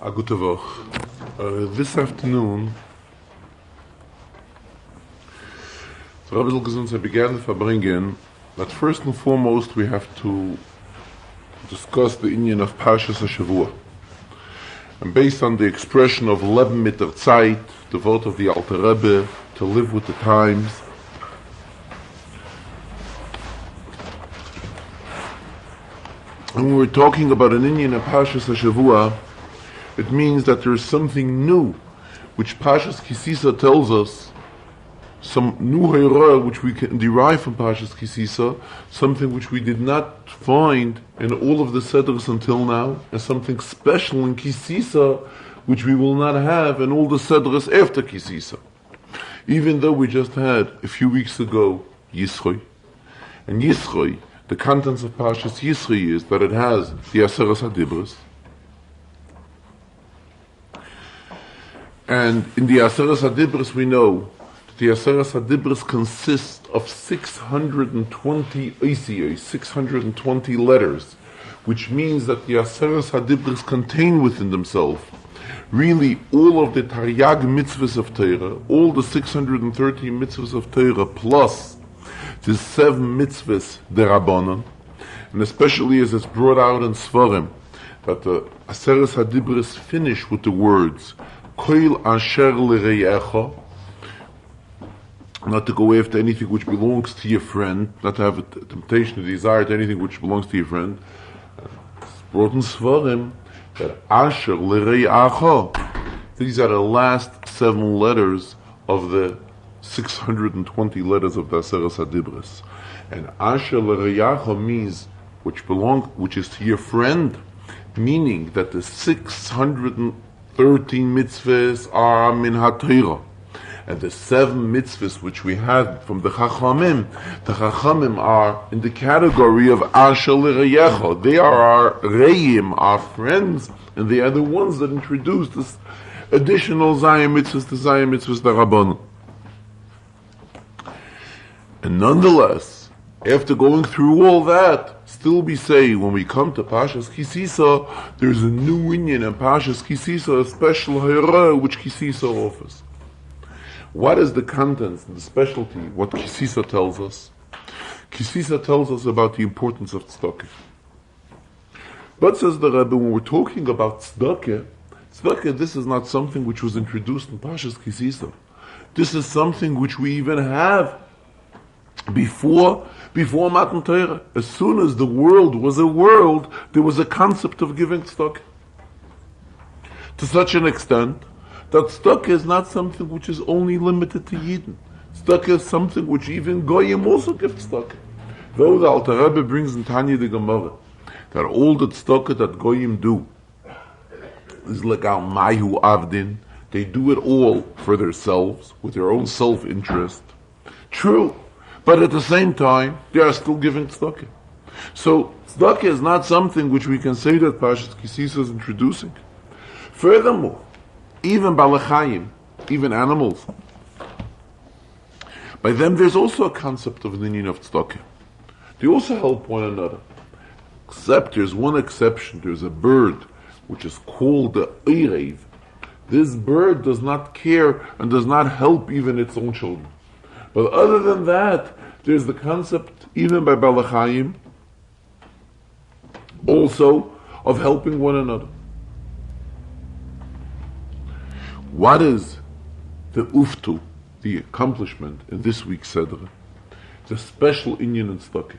A gute Woche. This afternoon, the Rabbi Zalgazunza began the Farbrengen that first and foremost we have to discuss the inyan of Parshas HaShavua. And based on the expression of Leben mit der Zeit, the vote of the Alter Rebbe, to live with the times, and when we're talking about an inyan of Parshas HaShavua, it means that there is something new, which Parshas Kisisa tells us, some new ha'irah which we can derive from Parshas Kisisa, something which we did not find in all of the Sedras until now, and something special in Kisisa which we will not have in all the Sedras after Kisisa. Even though we just had a few weeks ago Yisroi, and Yisroi, the contents of Parshas Yisroi is that it has the Aseres HaDibros. And in the Aseres HaDibros we know that the Aseres HaDibros consists of 620 Eisiyos, 620 letters, which means that the Aseres HaDibros contain within themselves really all of the Taryag mitzvahs of Torah, all the 630 mitzvahs of Torah, plus the 7 mitzvahs derabanan, and especially as it's brought out in Svarim, that the Aseres HaDibros finish with the words Koil asher l'reyecha, not to go after anything which belongs to your friend, not to have a temptation, a desire to anything which belongs to your friend. It's brought in Svarim that asher l'reyecha, these are the last 7 letters of the 620 letters of the Aseres HaDibros. And asher l'reyecha means which is to your friend, meaning that the 613 mitzvahs are min ha-Torah, and the 7 mitzvahs which we have from the Chachamim are in the category of asher l'reyecha. They are our re'im, our friends, and they are the ones that introduce this additional Zayim mitzvahs, the Zayim mitzvahs d'Rabbanan. And nonetheless, after going through all that, still we say, when we come to Parshas Kisisa, there's a new inyan in Parshas Kisisa, a special ha'irah which Kisisa offers. What is the contents and the specialty, what Kisisa tells us? Kisisa tells us about the importance of tzedakah. But, says the Rebbe, when we're talking about tzedakah, this is not something which was introduced in Parshas Kisisa. This is something which we even have before Matan Torah. As soon as the world was a world, there was a concept of giving tzedakah. To such an extent that tzedakah is not something which is only limited to Yidden. Tzedakah is something which even Goyim also give tzedakah. Though the Alter Rebbe brings in Tanya the Gemara that all the tzedakah that Goyim do is like al mayu avdin, they do it all for themselves, with their own self-interest. True. But at the same time, they are still giving tzedakah. So, tzedakah is not something which we can say that Parshas Kisisa is introducing. Furthermore, even balachayim, even animals, by them there's also a concept of an inyan of tzedakah. They also help one another. Except there's one exception. There's a bird which is called the eirev. This bird does not care and does not help even its own children. But other than that, there's the concept, even by balachayim, also of helping one another. What is the uftu, the accomplishment in this week's Seder? The special inyan in tzedakah.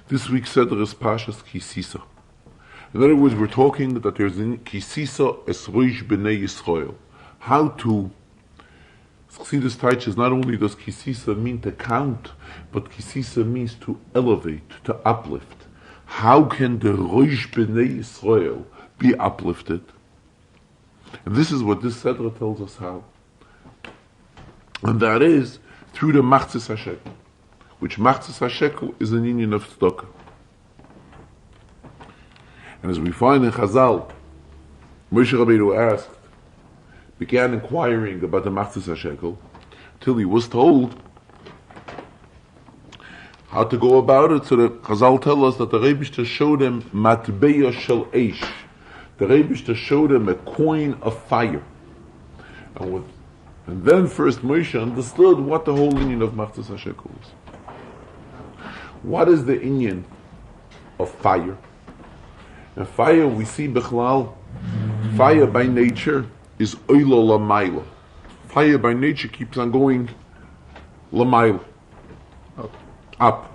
This week's Seder is Parshas Kisisa. In other words, we're talking that there's in Kisisa esroish b'nei Yisrael. How to Chassidus teaches not only does Kisisa mean to count, but Kisisa means to elevate, to uplift. How can the Rosh B'nai Yisrael be uplifted? And this is what this Sedra tells us how. And that is through the Machzis HaShekel, which Machzis HaShekel is an inyan of tzedakah. And as we find in Chazal, Moshe Rabbeinu began inquiring about the Machzis HaShekel, till he was told how to go about it. So the Chazal tell us that the Rebbe showed him Matbeya Shel Eish, the Rebbe showed him a coin of fire. And then first Moshe understood what the whole inyan of Machzas HaShekel is. What is the inyan of fire? And fire, we see Bechlal, fire by nature is oilo lamayla. Fire by nature keeps on going lamayla, up.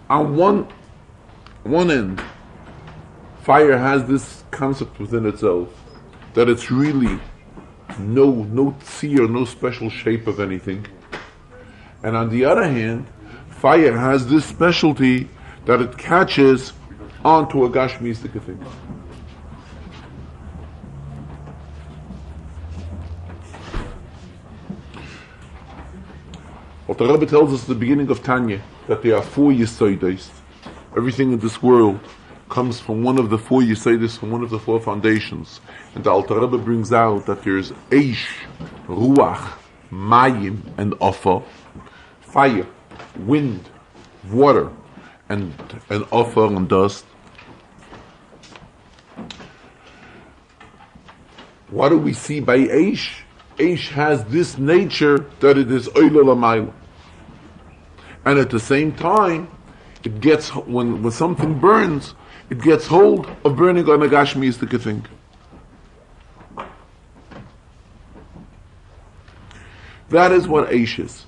On one end, fire has this concept within itself that it's really no tzir, no special shape of anything. And on the other hand, fire has this specialty that it catches onto a gashmistic thing. What the Rebbe tells us at the beginning of Tanya, that there are 4 Yesodos. Everything in this world comes from one of the 4 Yesodos, from one of the 4 foundations. And the Alter Rebbe brings out that there's Eish, Ruach, Mayim, and Ofa. Fire, wind, water, and Ofa and dust. What do we see by Eish? Eish has this nature that it is oilo lamayla. And at the same time, it gets, when something burns, it gets hold of burning on a gashmistic thing. That is what Eish is.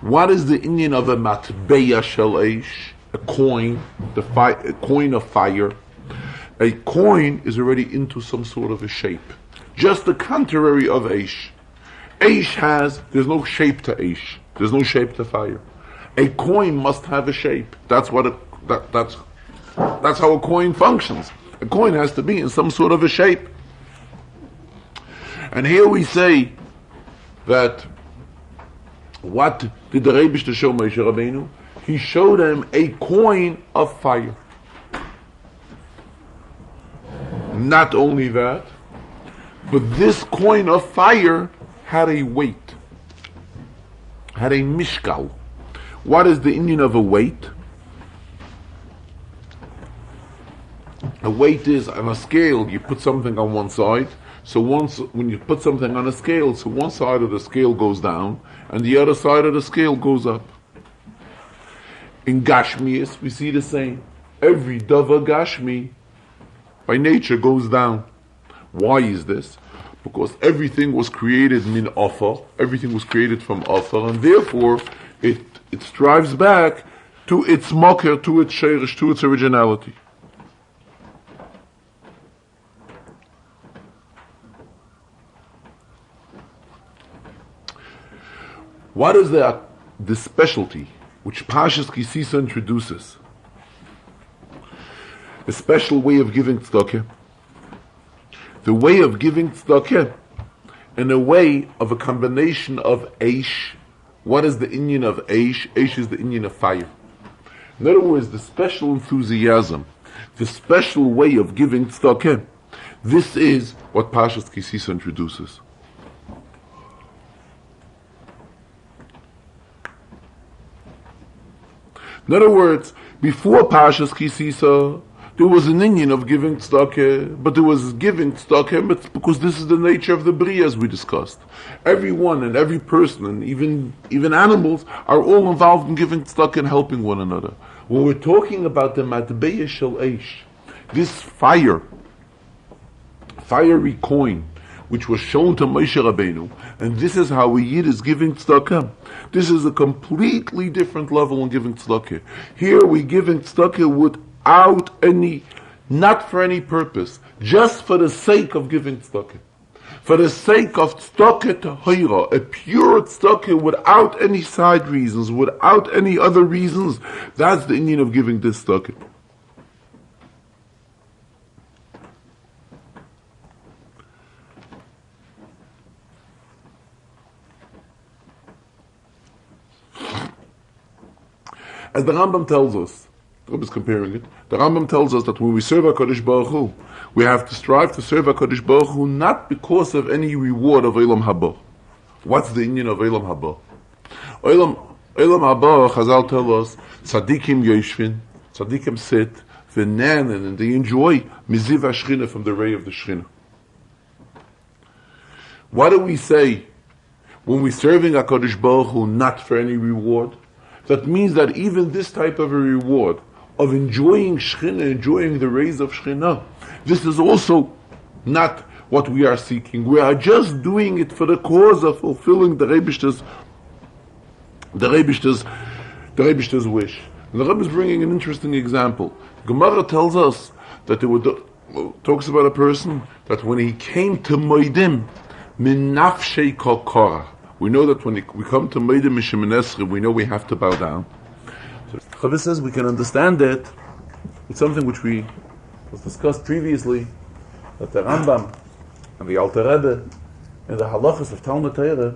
What is the inyan of a matbeya shel Eish? A coin, a coin of fire. A coin is already into some sort of a shape. Just the contrary of Eish. Eish there's no shape to Eish. There's no shape to fire. A coin must have a shape. That's how a coin functions. A coin has to be in some sort of a shape. And here we say that what did the Rebbe show Moshe Rabbeinu? He showed him a coin of fire. Not only that, but this coin of fire had a weight, had a mishkal. What is the inyan of a weight? A weight is on a scale, you put something on one side. So when you put something on a scale, so one side of the scale goes down, and the other side of the scale goes up. In Gashmias, we see the same. Every Dava Gashmi, by nature, goes down. Why is this? Because everything was created min offer, everything was created from offer, and therefore it strives back to its mocker, to its sheirish, to its originality. What is the specialty which Pashas Kisisa introduces? A special way of giving tzedakah. The way of giving tzedakah in a way of a combination of Eish. What is the inyan of Eish? Eish is the inyan of fire. In other words, the special enthusiasm, the special way of giving tzedakah. This is what Pashas Kisisa introduces. In other words, before Pashas Kisisa, there was an inyan of giving tzedakah, but there was giving tzedakah because this is the nature of the Bria, as we discussed. Everyone and every person, and even animals, are all involved in giving tzedakah and helping one another. When we're talking about the matbeya shel Eish, this fiery coin, which was shown to Moshe Rabbeinu, and this is how a Yid is giving tzedakah. This is a completely different level in giving tzedakah. Here we're giving tzedakah without any, not for any purpose, just for the sake of giving tzedakah. For the sake of tzedakah tahira, a pure tzedakah without any side reasons, without any other reasons. That's the inyan of giving this tzedakah. As the Rambam tells us, the Rebbe is comparing it, the Rambam tells us that when we serve HaKadosh Baruch Hu, we have to strive to serve HaKadosh Baruch Hu not because of any reward of Olam Haba. What's the inyan of Olam Haba? Olam Haba, Chazal tell us, Tzadikim Yoshvin, Tzadikim sit, v'nanen, and they enjoy miziv hashchina, from the ray of the Shechina. What do we say when we're serving HaKadosh Baruch Hu not for any reward? That means that even this type of a reward, of enjoying Shechina, enjoying the rays of Shechina, this is also not what we are seeking. We are just doing it for the cause of fulfilling the Rebishter's wish. And the Rebbe is bringing an interesting example. Gemara tells us that talks about a person that when he came to Moedim, min nafshei kol korah. We know that when we come to Moedim Mishem Esrei, we know we have to bow down. So the Rebbe says we can understand it. It's something which was discussed previously, that the Rambam and the Alter Rebbe in the halachas of Talmud Torah,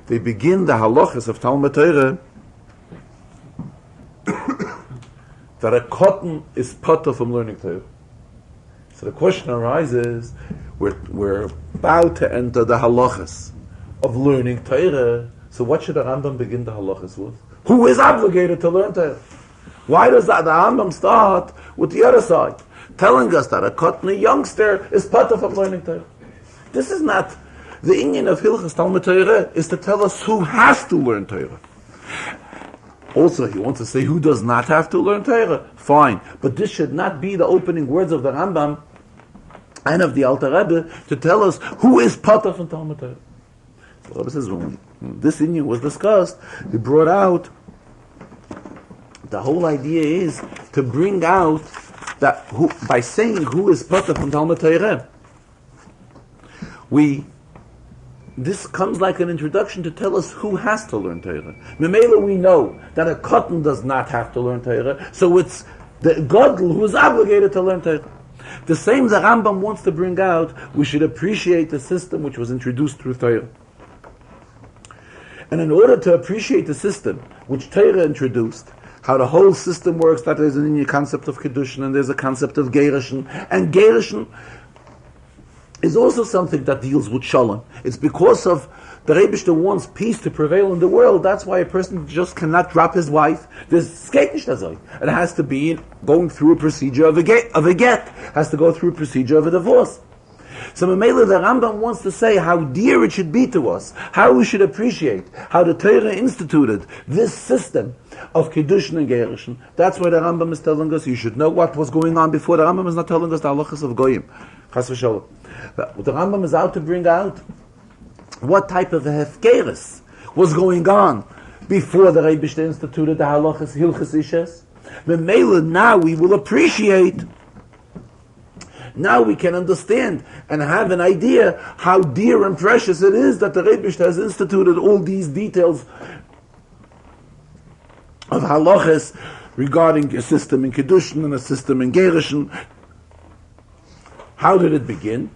they begin the halachas of Talmud Torah that a cotton is potter from learning Torah. So the question arises, we're about to enter the halachas of learning Torah, so what should the Rambam begin the halachas with? Who is obligated to learn Torah? Why does the Rambam start with the other side, telling us that a cotton, a youngster, is potter from learning Torah? This is not the inyan of Hilchas Talmud Torah, is to tell us who has to learn Torah. Also, he wants to say who does not have to learn Torah. Fine. But this should not be the opening words of the Rambam and of the Alter Rebbe to tell us who is potter from Talmud Torah. So the Rebbe says, when this inyan was discussed, he brought out, the whole idea is to bring out that by saying who is potter from Talmud Torah, this comes like an introduction to tell us who has to learn Torah. Memela, we know that a cotton does not have to learn Torah, so it's the Gadol who is obligated to learn Torah. The same the Rambam wants to bring out, we should appreciate the system which was introduced through Torah. And in order to appreciate the system which Torah introduced, how the whole system works, that there's a new concept of Kedushin and there's a concept of Gerushin, and Gerushin is also something that deals with Shalom. It's because of the Rebishter wants peace to prevail in the world. That's why a person just cannot drop his wife. There's skate. It has to be going through a procedure of a get. Has to go through a procedure of a divorce. So Mamela, the Rambam wants to say how dear it should be to us, how we should appreciate how the Torah instituted this system of Kiddushin and Gerushin. That's why the Rambam is telling us you should know what was going on before. The Rambam is not telling us the halachas of Goyim. Chas v'sholom. The Rambam is out to bring out what type of a hefkeris was going on before the Rebishter instituted the halachas hilchas ishes. Mamela, now we will appreciate. Now we can understand and have an idea how dear and precious it is that the Rebishter has instituted all these details of halachas regarding a system in Kiddushin and a system in Gerushin. How did it begin?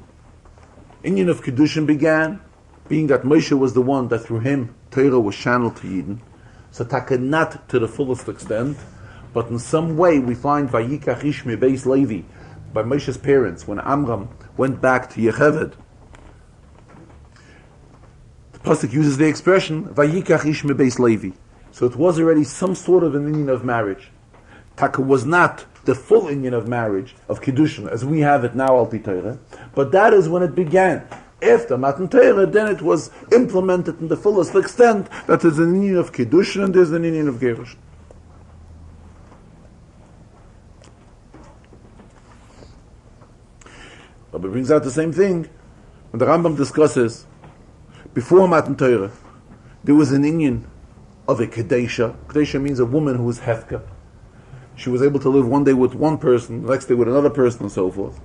Inyan of Kiddushin began, being that Moshe was the one that through him Torah was channeled to Yidden. So taka not to the fullest extent, but in some way we find Vayikach Ish Beis Levi, by Moshe's parents, when Amram went back to Yecheved. The pasuk uses the expression Vayikach Ish Beis Levi. So it was already some sort of an inyan of marriage. Taka was not the full inyan of marriage, of Kiddushin, as we have it now, Al Pi Torah, but that is when it began. After Matan Torah, then it was implemented in the fullest extent that there's an inyan of Kiddushin and there's an inyan of Gerushin. But it brings out the same thing when the Rambam discusses before Matan Torah, there was an inyan of a Kedesha. Kedesha means a woman who was hefka. She was able to live one day with one person, the next day with another person, and so forth.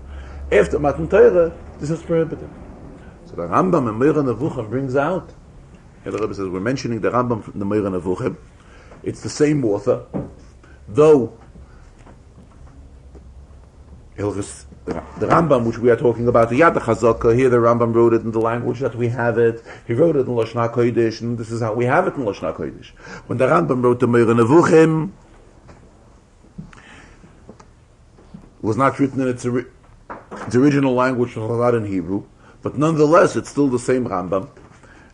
After Matan Torah, this is prohibited. So the Rambam in Meir Nevuchim brings out, and the Rebbe says, we're mentioning the Rambam from the Meir Nevuchim. It's the same author, though the Rambam, which we are talking about, the Yad HaChazaka, here the Rambam wrote it in the language that we have it. He wrote it in Lashon HaKodesh, and this is how we have it in Lashon HaKodesh. When the Rambam wrote the Meir Nevuchim, it was not written in its original language, not in Hebrew, but nonetheless, it's still the same Rambam.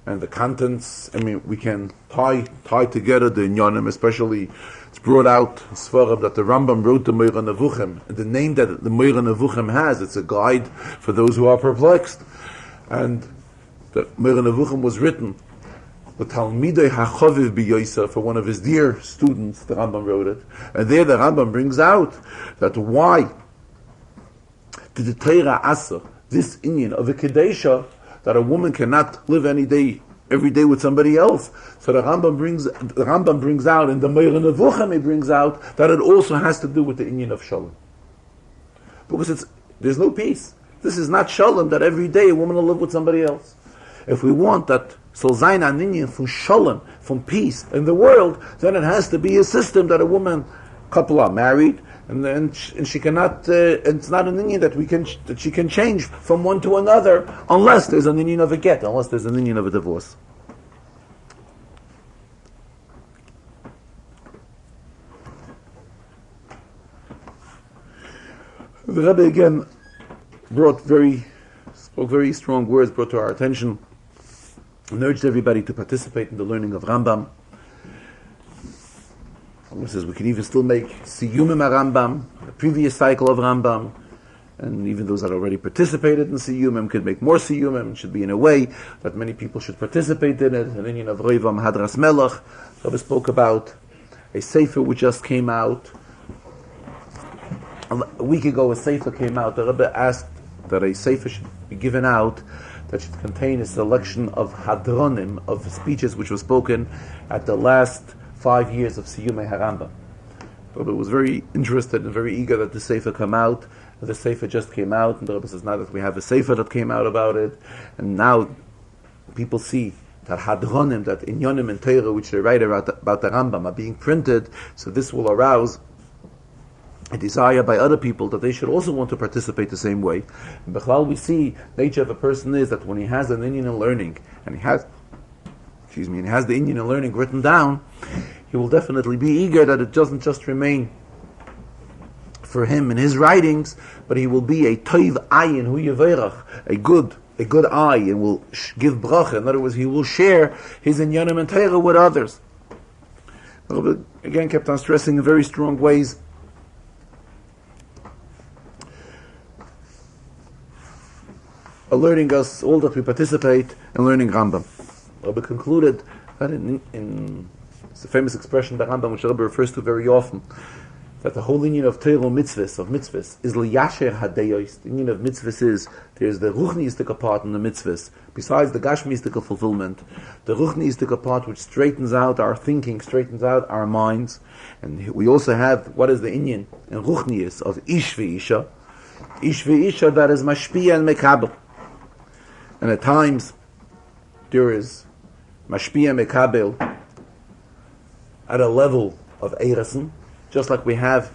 and the contents. I mean, we can tie together the inyanim, especially it's brought out Svarab that the Rambam wrote the Meir Nevuchim. The name that the Meir Nevuchim has, it's a guide for those who are perplexed. And the Meir Nevuchim was written, the Talmidei HaChaviv B'Yosa, for one of his dear students, the Rambam wrote it. And there the Rambam brings out that why did the Torah Asa, this inyan of a Kedesha, that a woman cannot live every day with somebody else. So the Rambam brings out, and the Meir Nevuchim he brings out, that it also has to do with the inyan of Shalom. Because there's no peace. This is not Shalom, that every day a woman will live with somebody else. If we want that soll sein an inyan from Shalom, from peace in the world, then it has to be a system that a couple are married, and she cannot. It's not an inyan that she can change from one to another, unless there's an inyan of a get, unless there's an inyan of a divorce. The Rebbe again spoke very strong words, brought to our attention, and urged everybody to participate in the learning of Rambam. He says we can even still make siyumim Rambam, the previous cycle of Rambam, and even those that already participated in siyumim could make more siyumim. It should be in a way that many people should participate in it. An inyan of Roivam Hadras Melech. Rabbi spoke about a sefer which just came out. A week ago a sefer came out. The Rebbe asked that a sefer should be given out that should contain a selection of hadronim, of speeches which were spoken at the last 5 years of Siyumei HaRambam. The Rebbe was very interested and very eager that the sefer come out. The sefer just came out, and the Rebbe says now that we have a sefer that came out about it, and now people see that hadronim, that inyonim and Torah which they write about the Rambam are being printed, so this will arouse a desire by other people that they should also want to participate the same way. And Bechlal, we see nature of a person is that when he has an inyan in learning, and he has the inyan in learning written down, he will definitely be eager that it doesn't just remain for him in his writings, but he will be a toiv ayin hu yeverach, a good eye, and will give bracha. In other words, he will share his inyanim and Torah with others. But again, kept on stressing in very strong ways alerting us all that we participate in learning Rambam. Rabbi concluded that it's a famous expression by Rambam which Rabbi refers to very often, that the whole inyan of Torah mitzvahs, is liyasher hadeyos. The inyan of mitzvahs is, there's the ruchniistic part in the mitzvahs, besides the gashmiistic fulfillment, the ruchniistic part which straightens out our thinking, straightens out our minds, and we also have, what is the inyan in ruchniis of ish v'isha, that is mashpia and mekabel. And at times, there is mashpia mekabel at a level of eirasen, just like we have,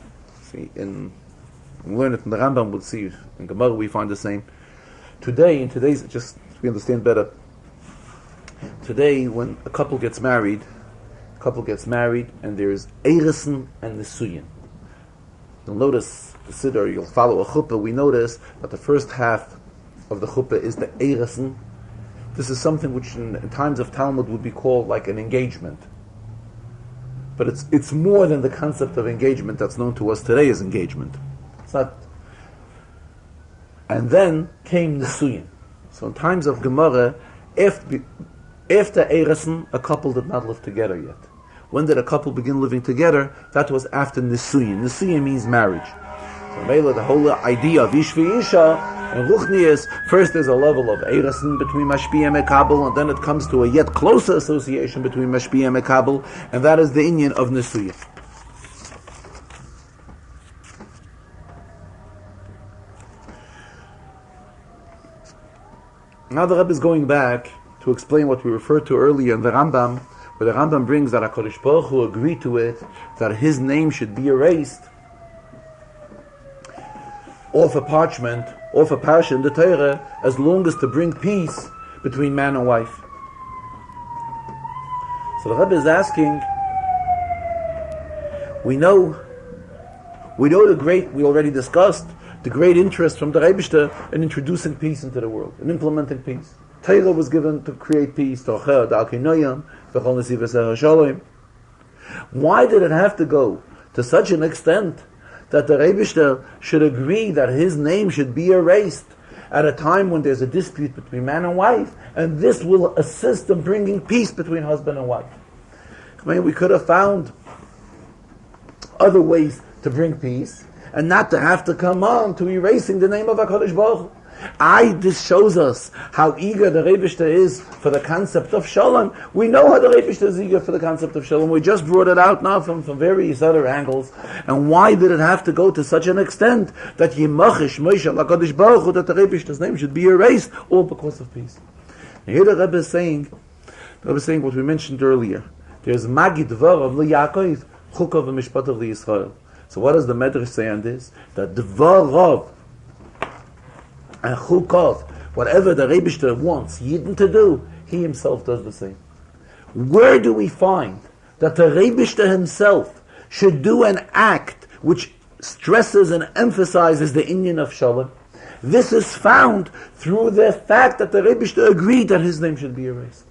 we learn it in the Rambam, we'll see, in Gemara we find the same. Today, just so we understand better, today when a couple gets married and there's eirasen and nesuyin. You'll notice the siddur, you'll follow a chuppah, we notice that the first half of the chuppah is the eirasen. This is something which in times of Talmud would be called like an engagement. But it's more than the concept of engagement that's known to us today as engagement. It's not. And then came Nesuyin. So in times of Gemara, after eirasen, a couple did not live together yet. When did a couple begin living together? That was after Nesuyin. Nesuyin means marriage. So the whole idea of ish v'isha and ruchnius, first there's a level of eirasen between mashpia and mekabel, and then it comes to a yet closer association between mashpia and mekabel, and that is the inyan of nesuyin. Now the Rebbe is going back to explain what we referred to earlier in the Rambam, where the Rambam brings that HaKadosh Baruch Hu agreed to it, that his name should be erased off a parchment, off a parsha in the Torah, as long as to bring peace between man and wife. So the Rebbe is asking, we know we already discussed the great interest from the Rebbe in introducing peace into the world, and implementing peace. Torah was given to create peace. Why did it have to go to such an extent that the Rebishter should agree that his name should be erased at a time when there's a dispute between man and wife, and this will assist in bringing peace between husband and wife? I mean, we could have found other ways to bring peace, and not to have to come on to erasing the name of HaKadosh Baruch Hu. This shows us how eager the Rebishter is for the concept of Shalom. We know how the Rebishter is eager for the concept of Shalom. We just brought it out now from various other angles. And why did it have to go to such an extent that Yimachish Moshe HaKadosh Baruch Hu, that the Rebishter's name should be erased, all because of peace? And here the Rebbe is saying what we mentioned earlier. There's Magid Dvarav L'Yaakov, Chukav V'Mishpatav L'Yisrael. So what does the Medrash say on this? That Dvarav and Chukov, whatever the Rebishter wants Yidden to do, he himself does the same. Where do we find that the Rebishter himself should do an act which stresses and emphasizes the inyan of Shalom? This is found through the fact that the Rebishter agreed that his name should be erased.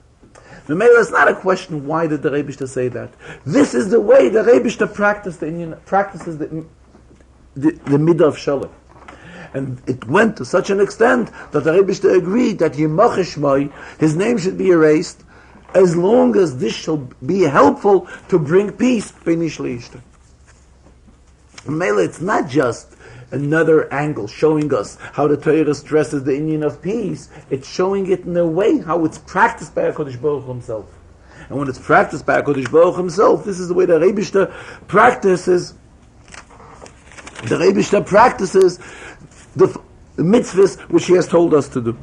The Meir is not a question, why did the Rebishter say that? This is the way the Rebishter practices the midah of Shalom. And it went to such an extent that the Rebishter agreed that Yimachish Shmai, his name should be erased, as long as this shall be helpful to bring peace. Mele, it's not just another angle showing us how the Torah stresses the inyan of peace. It's showing it in a way how it's practiced by HaKadosh Baruch Hu himself. And when it's practiced by HaKadosh Baruch Hu himself, this is the way the Rebishter practices. The Rebishter practices the mitzvahs which he has told us to do.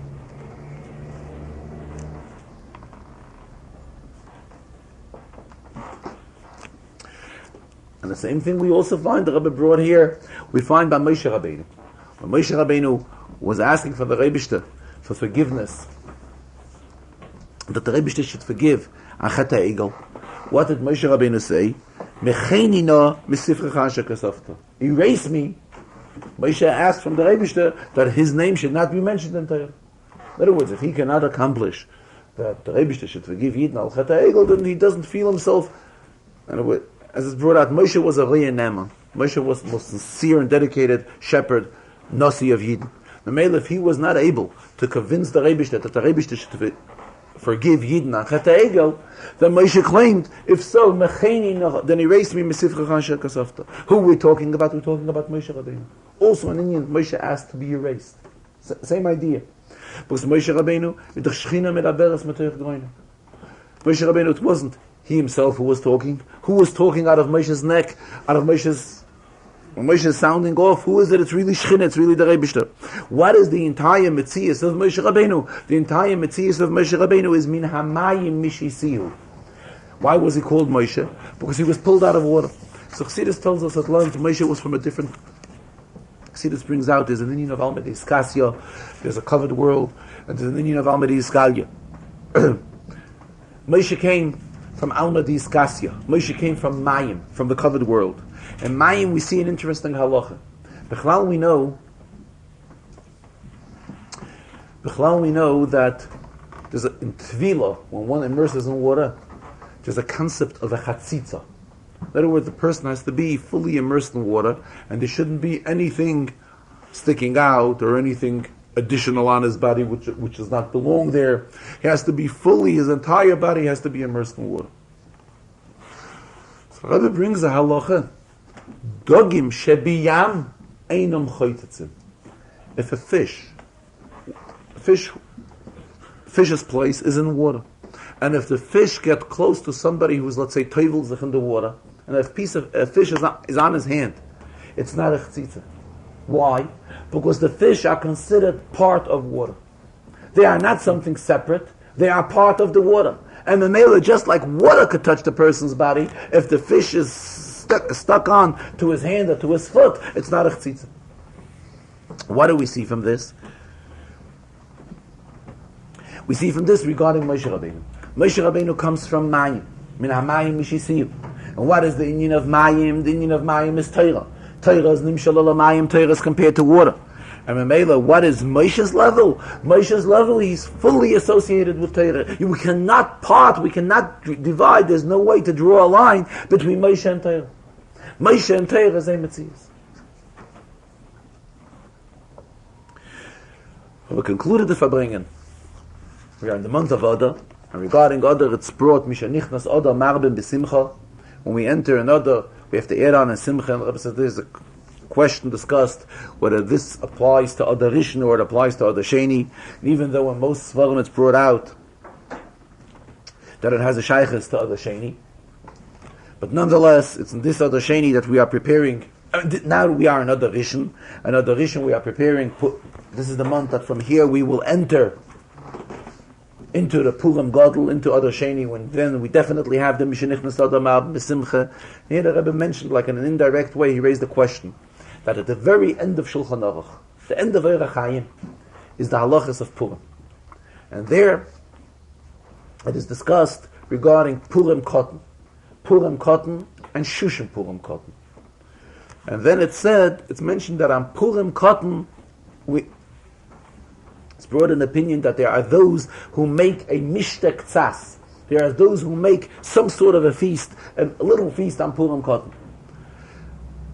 And the same thing we also find, the Rebbe brought here, we find by Moshe Rabbeinu. When Moshe Rabbeinu was asking for the Rebishter for forgiveness, that the Rebishter should forgive Achet HaEgel, what did Moshe Rabbeinu say? Mecheni na misifrecha asher kasafta. Erase me. Moshe asked from the Rebishter that his name should not be mentioned in Torah. In other words, if he cannot accomplish that the Rebishter should forgive Yidden al Chet HaEgel, then he doesn't feel himself. In other words, as it's brought out, Moshe was a Rei Neman. Moshe was the most sincere and dedicated shepherd, Nasi of Yidden. The male, if he was not able to convince the Rebishter that the Rebishter should forgive Yidden al Chet HaEgel, then Moshe claimed, if so, then erase me misifrecha asher kasafta. Who are we talking about? We're talking about Moshe Rabbeinu. Also an Indian, Moshe asked to be erased. Same idea. Because Moshe Rabbeinu, Moshe Rabbeinu, it wasn't he himself who was talking. Who was talking out of Moshe's neck, out of Moshe's... When Moshe is sounding off, who is it? It's really Shechina, it's really the Rebishter. What is the entire Metzias of Moshe Rabbeinu? The entire Metzias of Moshe Rabbeinu is Min Hamayim Mishisihu. Why was he called Moshe? Because he was pulled out of water. So Chassidus tells us that learned Moshe was from a different... Chassidus brings out, there's an Indian of Alma Iskasya, there's a covered world, and there's an Indian of Alma Iskalya. Moshe came from Alma Iskasya. Moshe came from Mayim, from the covered world. In Mayim we see an interesting halacha. B'chlal we know that there's in Tvila, when one immerses in water, there's a concept of a chatzitza. In other words, the person has to be fully immersed in water, and there shouldn't be anything sticking out or anything additional on his body which does not belong there. He has to be fully, his entire body has to be immersed in water. So Rebbe brings a halacha. Dogim shebiyam einam choytetzim. If a fish's place is in water, and if the fish get close to somebody who's, let's say, toivel zich in the water, and a fish is on his hand, it's not a chtzitza. Why? Because the fish are considered part of water. They are not something separate. They are part of the water. And the male, just like water could touch the person's body, if the fish is stuck on to his hand or to his foot, it's not a chtzitza. What do we see from this? We see from this regarding Moshe Rabbeinu. Moshe Rabbeinu comes from Mayim. Min hamayim mishisiyu. And what is the inyan of Mayim? The inyan of Mayim is Torah. Torah is nimshal mayim. Torah is compared to water. And Mamela, what is Moshe's level? Moshe's level, he's fully associated with Torah. We cannot part, we cannot divide, there's no way to draw a line between Moshe and Torah. Moshe and Torah is a Metzias. We concluded the Farbrengen. We are in the month of Adar, and regarding Adar, it's brought Mishanichnas Adar Marben B'Simcha. When we enter an Adar, we have to add on a Simcha, and Rabbi says there's a question discussed whether this applies to Adar Rishon or it applies to Adar Sheni. And even though in most Svarim it's brought out that it has a Shaykhis to Adar Sheni, but nonetheless, it's in this Adar Sheni that we are preparing. Now we are in Adar Rishon, and Adar Rishon we are preparing. This is the month that from here we will enter into the Purim Gadol, into Adar Sheni, when then we definitely have the Mishanichnas Adar Ma'ab B'Simcha. Here the Rebbe mentioned, like in an indirect way, he raised the question that at the very end of Shulchan Aruch, the end of Eirach Hayim, is the halachas of Purim. And there it is discussed regarding Purim Cotton and Shushim Purim Cotton. And then it's mentioned that on Purim Cotton, it's brought an opinion that there are those who make a mishtek tzas. There are those who make some sort of a feast, a little feast on Purim Cotton.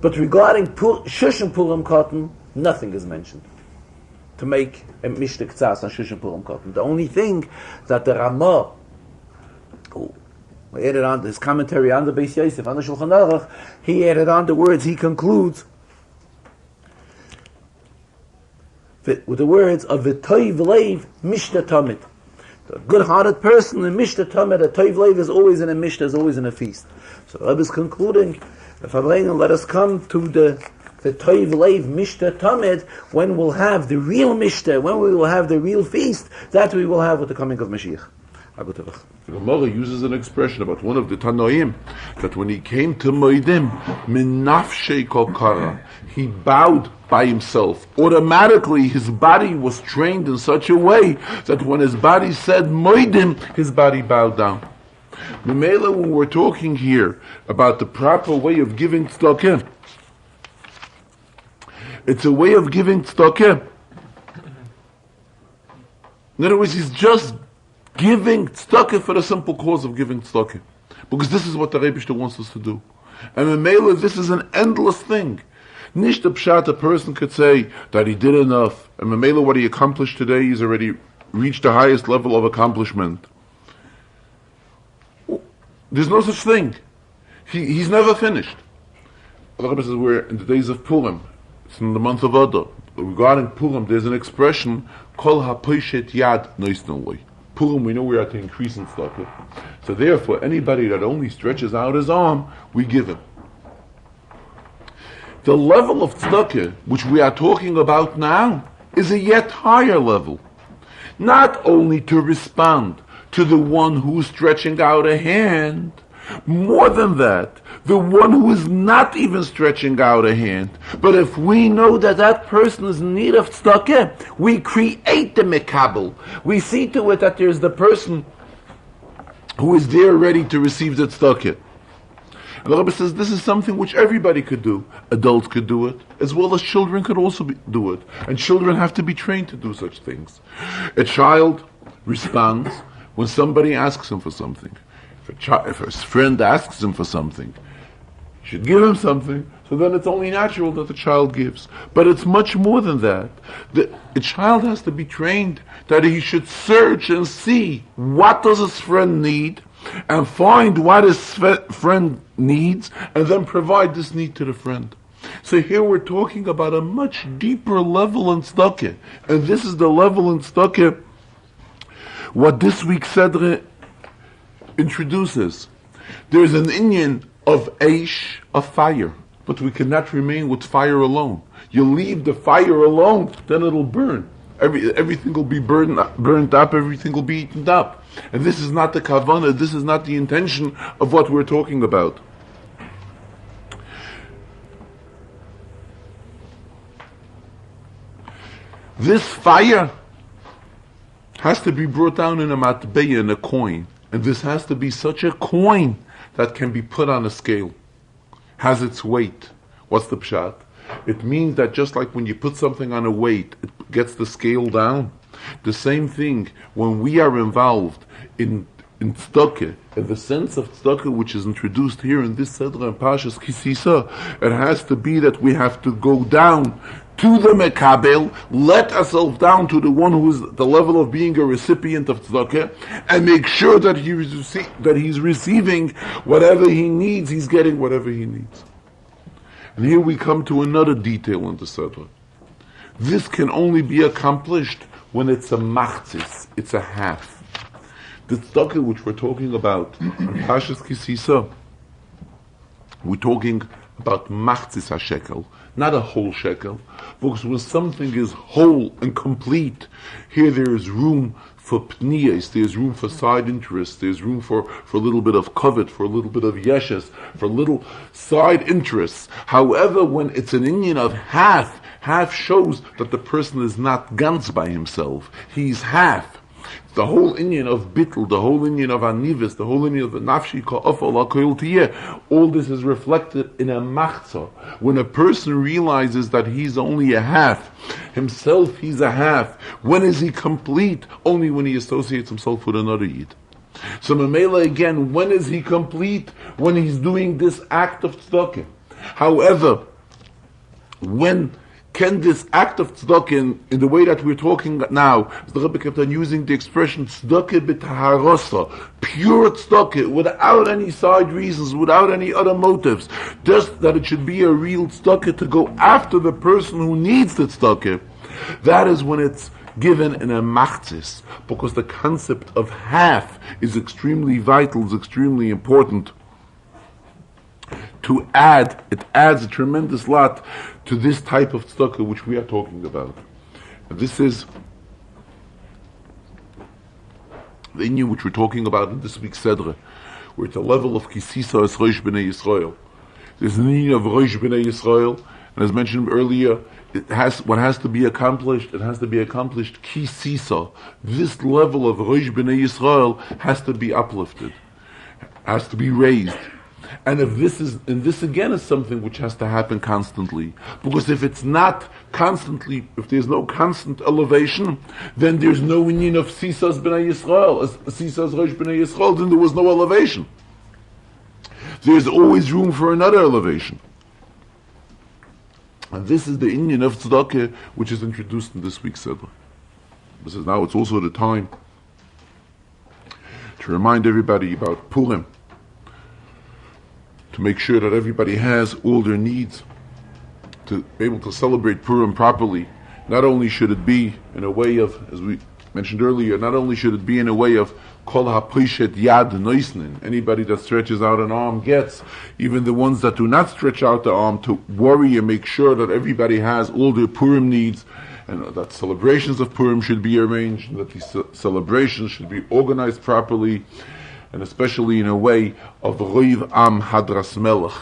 But regarding Shushim Purim Cotton, nothing is mentioned to make a mishtek tzas on Shushim Purim Cotton. The only thing that the Ramah, who added on his commentary on the Beis Yosef, on the Shulchan Aruch, he added on the words, he concludes with the words of V'toiv leiv mishta tamid. The good-hearted person in mishta tamid, a toiv leiv is always in a mishta, is always in a feast. So the Rebbe is concluding, let us come to the toiv leiv mishta tamid, when we'll have the real mishta, when we will have the real feast, that we will have with the coming of Mashiach. The Gemara uses an expression about one of the Tanoim, that when he came to Moedim, min nafshei kol kara, he bowed by himself. Automatically, his body was trained in such a way that when his body said Moedim, his body bowed down. Memela, when we're talking here about the proper way of giving tzedakah, it's a way of giving tzedakah. In other words, he's just giving tzedakah for the simple cause of giving tzedakah. Because this is what the Rebbe wants us to do. And Memela, this is an endless thing. Nicht the pshat, a person could say that he did enough. And Memela, what he accomplished today, he's already reached the highest level of accomplishment. There's no such thing. He's never finished. The Rebbe says we're in the days of Purim. It's in the month of Adar. Regarding Purim, there's an expression, Kol ha-poishet yad noisnaloi. Purim, we know we are to increase in tzedakah. So therefore, anybody that only stretches out his arm, we give him. The level of tzedakah, which we are talking about now, is a yet higher level. Not only to respond to the one who is stretching out a hand, more than that, the one who is not even stretching out a hand. But if we know that that person is in need of tzedakah, we create the mekabel. We see to it that there's the person who is there ready to receive the tzedakah. And the Rebbe says this is something which everybody could do. Adults could do it, as well as children could also do it. And children have to be trained to do such things. A child responds when somebody asks him for something. If a friend asks him for something, you should give him something, so then it's only natural that the child gives. But it's much more than that. The child has to be trained that he should search and see what does his friend need, and find what his friend needs, and then provide this need to the friend. So here we're talking about a much deeper level in tzedakah, and this is the level in tzedakah what this week's Sedre introduces. There's an inyan of eish, of fire, but we cannot remain with fire alone. You leave the fire alone, then it'll burn. Everything will be burnt up, everything will be eaten up. And this is not the kavanah, this is not the intention of what we're talking about. This fire has to be brought down in a matbeya, in a coin. And this has to be such a coin that can be put on a scale. Has its weight. What's the pshat? It means that just like when you put something on a weight, it gets the scale down. The same thing when we are involved in tzedakah, in the sense of tzedakah which is introduced here in this Sedra and Pashas Kisisa, it has to be that we have to go down to the Mekabel, let ourselves down to the one who is at the level of being a recipient of tzedakah, and make sure that he's receiving whatever he needs, he's getting whatever he needs. And here we come to another detail in the Sedra. This can only be accomplished when it's a machzis, it's a half. The tzedakah which we're talking about in Pashas Kisisa, we're talking about machzis ha-shekel, not a whole shekel, because when something is whole and complete, here there is room for pniyas, there's room for side interests, there's room for a little bit of covet, for a little bit of yeshes, for little side interests. However, when it's an inyan of half shows that the person is not ganz by himself, he's half. The whole inyan of bittul, the whole inyan of anivis, the whole inyan of nafshi ka'afal ha'koil tiyeh, all this is reflected in a machzah. When a person realizes that he's only a half, himself he's a half, when is he complete? Only when he associates himself with another yid. So Mamela again, when is he complete? When he's doing this act of tzedakah. However, when can this act of tzedakah in the way that we're talking now, the Rebbe kept on using the expression tzedakah b'taharosa, pure tzedakah, without any side reasons, without any other motives, just that it should be a real tzedakah to go after the person who needs the tzedakah. That is when it's given in a machzis, because the concept of half is extremely vital, is extremely important. It adds a tremendous lot to this type of tzedakah which we are talking about. And this is the inyan which we're talking about in this week's Sedra. We're at the level of Kisisa as Rosh B'nai Yisrael. There's an inyan of Rosh B'nai Yisrael, and as mentioned earlier, what has to be accomplished, it has to be accomplished Kisisa. This level of Rosh B'nai Yisrael has to be uplifted, has to be raised. And this again is something which has to happen constantly. Because if it's not constantly, if there's no constant elevation, then there's no inyan of Sisas B'nai Yisrael. Sisas Rosh B'nai Yisrael, then there was no elevation. There's always room for another elevation. And this is the inyan of tzedakah which is introduced in this week's Sedra. This is now, it's also the time to remind everybody about Purim, to make sure that everybody has all their needs to be able to celebrate Purim properly. Not only should it be in a way of, as we mentioned earlier, not only should it be in a way of kol ha'pishet yad noisnin, anybody that stretches out an arm gets, even the ones that do not stretch out the arm, to worry and make sure that everybody has all their Purim needs, and that celebrations of Purim should be arranged, and that these celebrations should be organized properly, and especially in a way of Roiv Am Hadras Melech.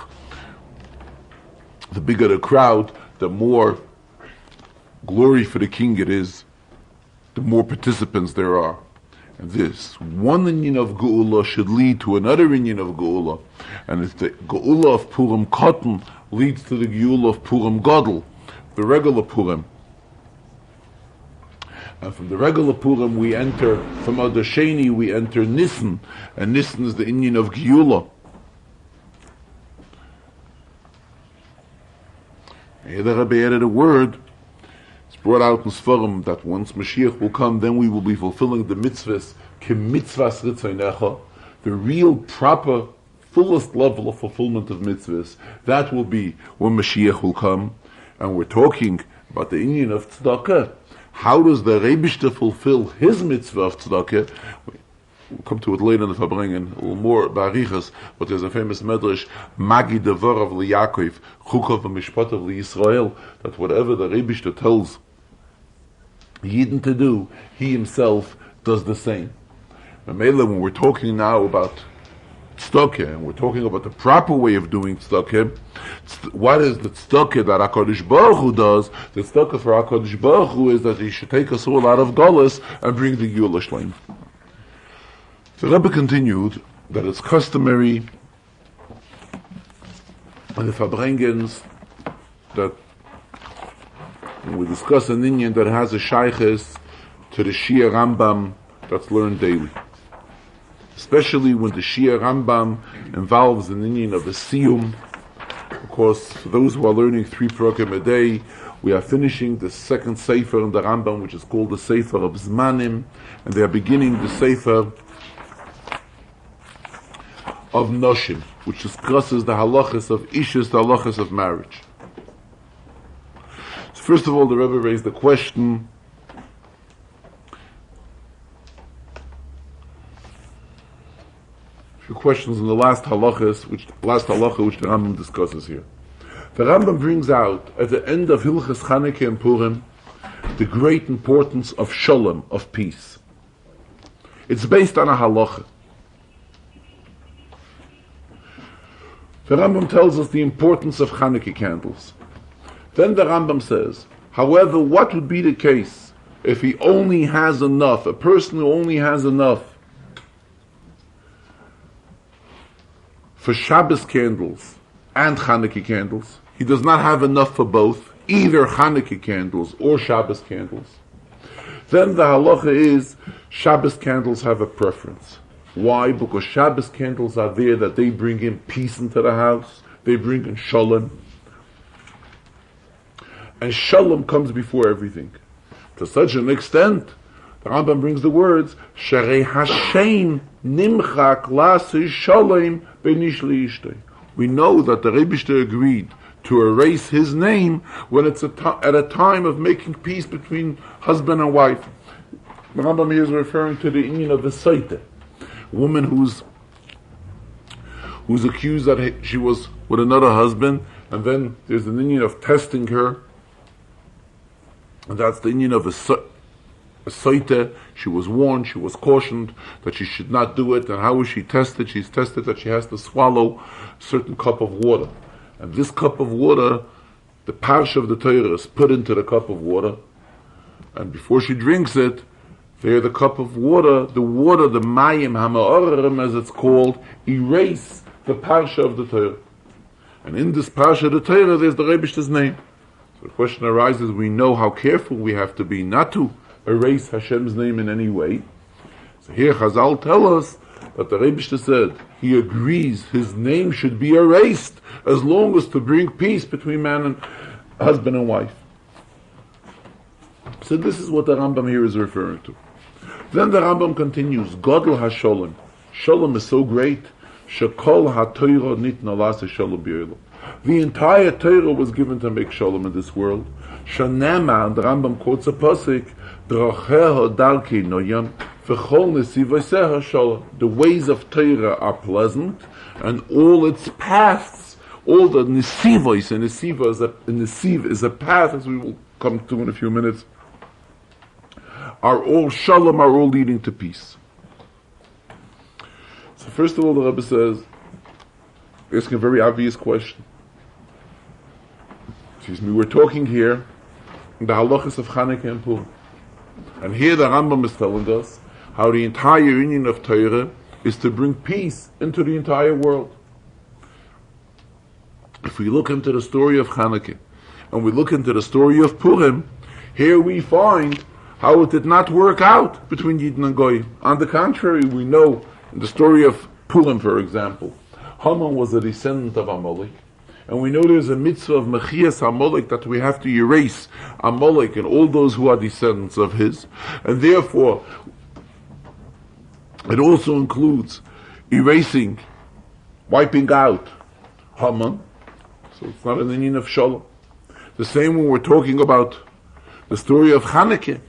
The bigger the crowd, the more glory for the king it is, the more participants there are. And this one inyan of Geula should lead to another inyan of Geula. And if the Geula of Purim Cotton leads to the Geula of Purim Gadol, the regular Purim. And from the regular Purim we enter, from Adar Sheni we enter Nisan, and Nisan is the inyan of Geula. Here the Rebbe added a word. It's brought out in Sfarim that once Mashiach will come, then we will be fulfilling the mitzvahs, ki mitzvahs ritzaynecha, the real, proper, fullest level of fulfillment of mitzvahs. That will be when Mashiach will come. And we're talking about the inyan of tzedakah. How does the Rebishter fulfill his mitzvah of tzedakah? We'll come to it later in the Farbrengen, a little more barichas, but there's a famous medrash, Magi Devorav LiYaakov, Chukav Mishpatav LiYisrael, that whatever the Rebishter tells Yidden to do, he himself does the same. When we're talking now about tzedakah, and we're talking about the proper way of doing tzedakah, what is the tzedakah that HaKadosh Baruch Hu does? The tzedakah for HaKadosh Baruch Hu is that he should take us all out of Golus and bring the Geula Shleim. The Rebbe continued that it's customary in the Farbrengens that And we discuss an inyan that has a shaykhis to the Shia Rambam that's learned daily. Especially when the Shia Rambam involves an inyan of a siyum. Of course, for those who are learning 3 program a day, we are finishing the second sefer in the Rambam, which is called the Sefer of Zmanim, and they are beginning the Sefer of Noshim, which discusses the halachas of ishus, the halachas of marriage. So first of all, the Rebbe raised the question, a few questions on the last halacha which the Rambam discusses here. The Rambam brings out at the end of Hilchas Chanukah and Purim the great importance of shalom, of peace. It's based on a halacha. The Rambam tells us the importance of Chanukah candles. Then the Rambam says, however, what would be the case if he only has enough, a person who only has enough for Shabbos candles and Chanukah candles? He does not have enough for both, either Chanukah candles or Shabbos candles. Then the halacha is, Shabbos candles have a preference. Why? Because Shabbos candles are there that they bring in peace into the house, they bring in shalom. And shalom comes before everything. To such an extent, the Rambam brings the words, Sharei Hashem nimchak lasi shalom beinish leishtei. We know that the Rebbe agreed to erase his name when it's at a time of making peace between husband and wife. The Rambam here is referring to the inyan of the Saita. Woman who's accused that she was with another husband, and then there's an inyan of testing her, and that's the inyan of a saita. She was warned, she was cautioned that she should not do it. And how is she tested? She's tested that she has to swallow a certain cup of water, and this cup of water, the parsha of the Torah is put into the cup of water, and before she drinks it, there, the cup of water, the mayim hama'orim, as it's called, erase the parsha of the Torah. And in this parsha of the Torah, there's the Rebbe's name. So the question arises, we know how careful we have to be not to erase Hashem's name in any way. So here Chazal tell us that the Rebbe said, he agrees his name should be erased as long as to bring peace between man and husband and wife. So this is what the Rambam here is referring to. Then the Rambam continues, Godel HaSholem. Shalom is so great, Shekol HaTorah nitna lase shalom b'yolam. The entire Torah was given to make shalom in this world. Shanema, and the Rambam quotes a pasuk, Dracheha darkei noyam, v'chol nesivoseh shalom. The ways of Torah are pleasant, and all its paths, all the nesivos, and nesiv is a path, as we will come to in a few minutes, are all shalom, are all leading to peace. So first of all, the Rebbe says, asking a very obvious question. We're talking here in the halachas of Chanukah and Purim. And here the Rambam is telling us how the entire union of Torah is to bring peace into the entire world. If we look into the story of Chanukah and we look into the story of Purim, here we find how it did not work out between Yidden and Goyim. On the contrary, we know in the story of Purim, for example, Haman was a descendant of Amalek, and we know there's a mitzvah of Mechias Amalek that we have to erase Amalek and all those who are descendants of his, and therefore it also includes erasing, wiping out Haman. So it's not an inyan of Shalom. The same when we're talking about the story of Chanukah.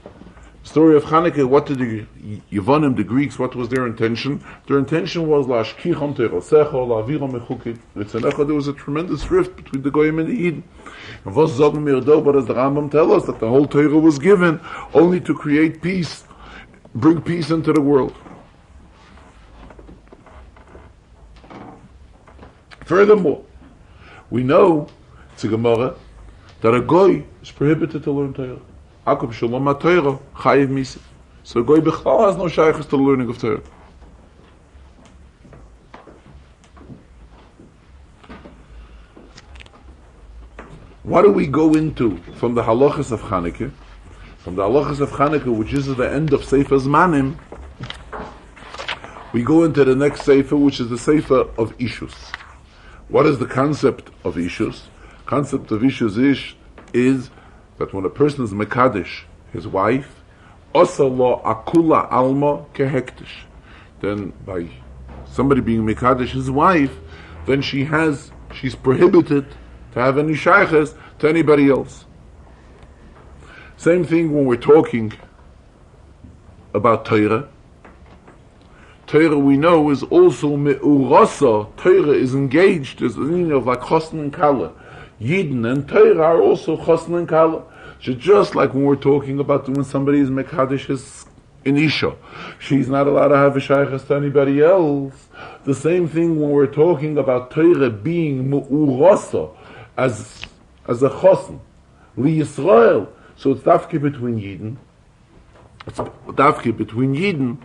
The story of Chanukah, what did the Yevonim, the Greeks, what was their intention? Their intention was la'ashkicham te'rosecha, la'aviram mechukit ritzanecha. There was a tremendous rift between the Goyim and the Yidden. And was sagen mir do, but as the Rambam tells us, that the whole Torah was given only to create peace, bring peace into the world. Furthermore, we know, it's a Gemara, that a Goy is prohibited to learn Torah. Akum shalom ha-Torah, chayiv misi. So a Goy b'chlal has no shaykhs to the learning of Torah. What do we go into from the halachas of Chanukah? From the halachas of Chanukah, which is at the end of Sefer Zmanim, we go into the next Sefer, which is the Sefer of Ishus. What is the concept of Ishus? Concept of Ishus is that when a person is Mekadesh, his wife, Osa lo akula alma kehektish. Then by somebody being Mekadesh, his wife, then she's prohibited to have any shaykhs to anybody else. Same thing when we're talking about Torah. Torah, we know, is also me'urasa. Torah is engaged as a meaning of like chosn and kala. Yidden and Torah are also chosn and kala. So just like when we're talking about when somebody is mekadesh is in Isha, she's not allowed to have a shaykhs to anybody else. The same thing when we're talking about Torah being me'urasa as a chosn li Yisrael. So it's dafke between Yidden. It's dafke between Yidden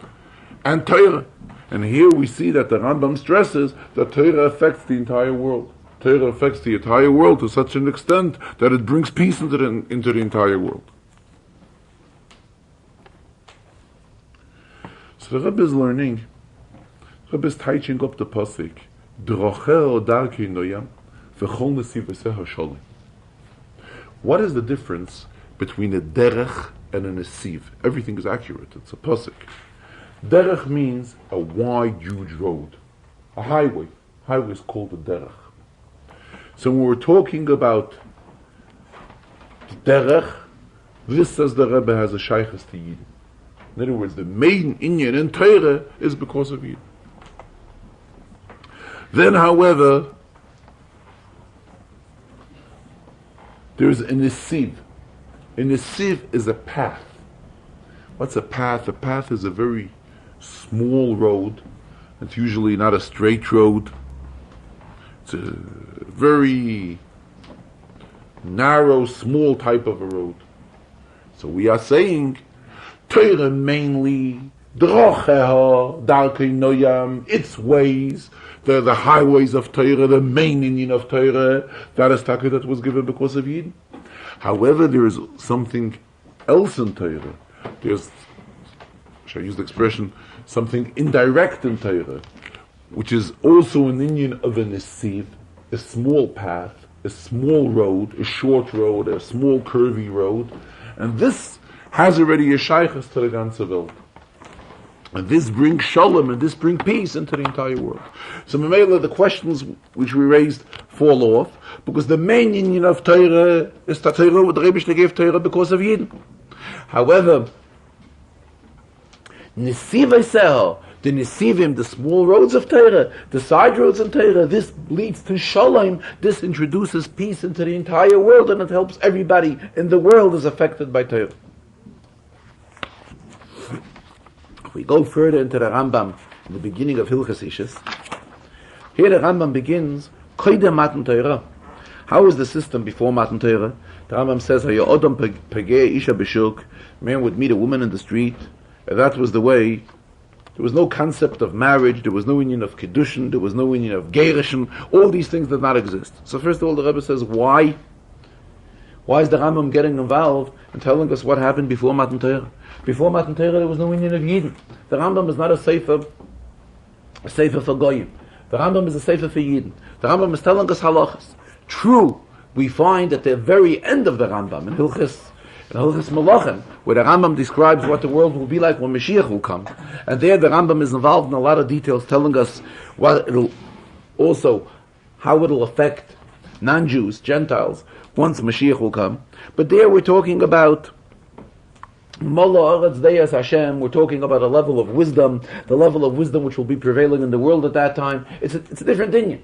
and Torah. And here we see that the Rambam stresses that Torah affects the entire world. Torah affects the entire world to such an extent that it brings peace into the entire world. So the Rebbe is learning, the Rebbe is teaching up the pasuk, Drocher darkei noyam v'chol nesivaseh hasholem. What is the difference between a derech and a nesiv? Everything is accurate, it's a pasuk. Derech means a wide, huge road. A highway. Highway is called a derech. So when we're talking about derech, this says the Rebbe has a shaykhs to Yidden. In other words, the main inyan in Torah is because of Yidden. Then, however, there's a nesiv. A nesiv is a path. What's a path? A path is a very small road. It's usually not a straight road. It's a very narrow, small type of a road. So we are saying Torah mainly, Drocheha, Darkei Noyam, its ways, the highways of Torah, the main inyan of Torah, that is Taka that was given because of Yidden. However, there is something else in Torah. There's, shall I use the expression, something indirect in Torah, which is also an inyan of a nesiv, a small path, a small road, a short road, a small curvy road, and this has already a shaykhs to the ganze Welt. And this brings shalom, and this brings peace into the entire world. So Mamela, the questions which we raised fall off, because the main inyan of Torah is that Torah, the Rebbe gave Torah because of Yidden. However, Nesivai the Nesivim, the small roads of Torah, the side roads in Torah, this leads to Shalom, this introduces peace into the entire world, and it helps everybody in the world is affected by Torah. If we go further into the Rambam, in the beginning of Hilchas Ishus, here the Rambam begins, Koidem Matan Torah. How is the system before Matan Torah? The Rambam says, Odom pegei isha b'shuk, man would meet a woman in the street, and that was the way. There was no concept of marriage, there was no union of Kiddushin, there was no union of Gerishin, all these things did not exist. So first of all, the Rebbe says, why? Why is the Rambam getting involved and telling us what happened before Matan Torah? Before Matan Torah, there was no union of Yidden. The Rambam is not a sefer for Goyim. The Rambam is a sefer for Yidden. The Rambam is telling us halachas. True, we find at the very end of the Rambam, in Hilchas Malachim, where the Rambam describes what the world will be like when Mashiach will come. And there the Rambam is involved in a lot of details, telling us what it'll also, how it'll affect non-Jews, Gentiles, once Mashiach will come. But there we're talking about Mala Aretz Deyas Hashem, we're talking about a level of wisdom, the level of wisdom which will be prevailing in the world at that time. It's a different inyan.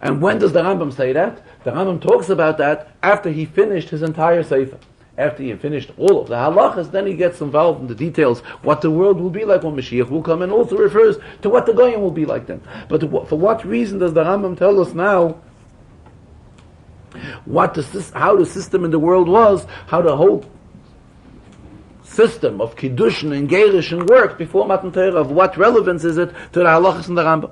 And when does the Rambam say that? The Rambam talks about that after he finished his entire Sefer. After he finished all of the halachas, then he gets involved in the details, what the world will be like when Mashiach will come, and also refers to what the Goyim will be like then. But for what reason does the Rambam tell us now how the system in the world was, how the whole system of Kiddushin and Gerishin worked before Matan Torah? Of what relevance is it to the halachas and the Rambam?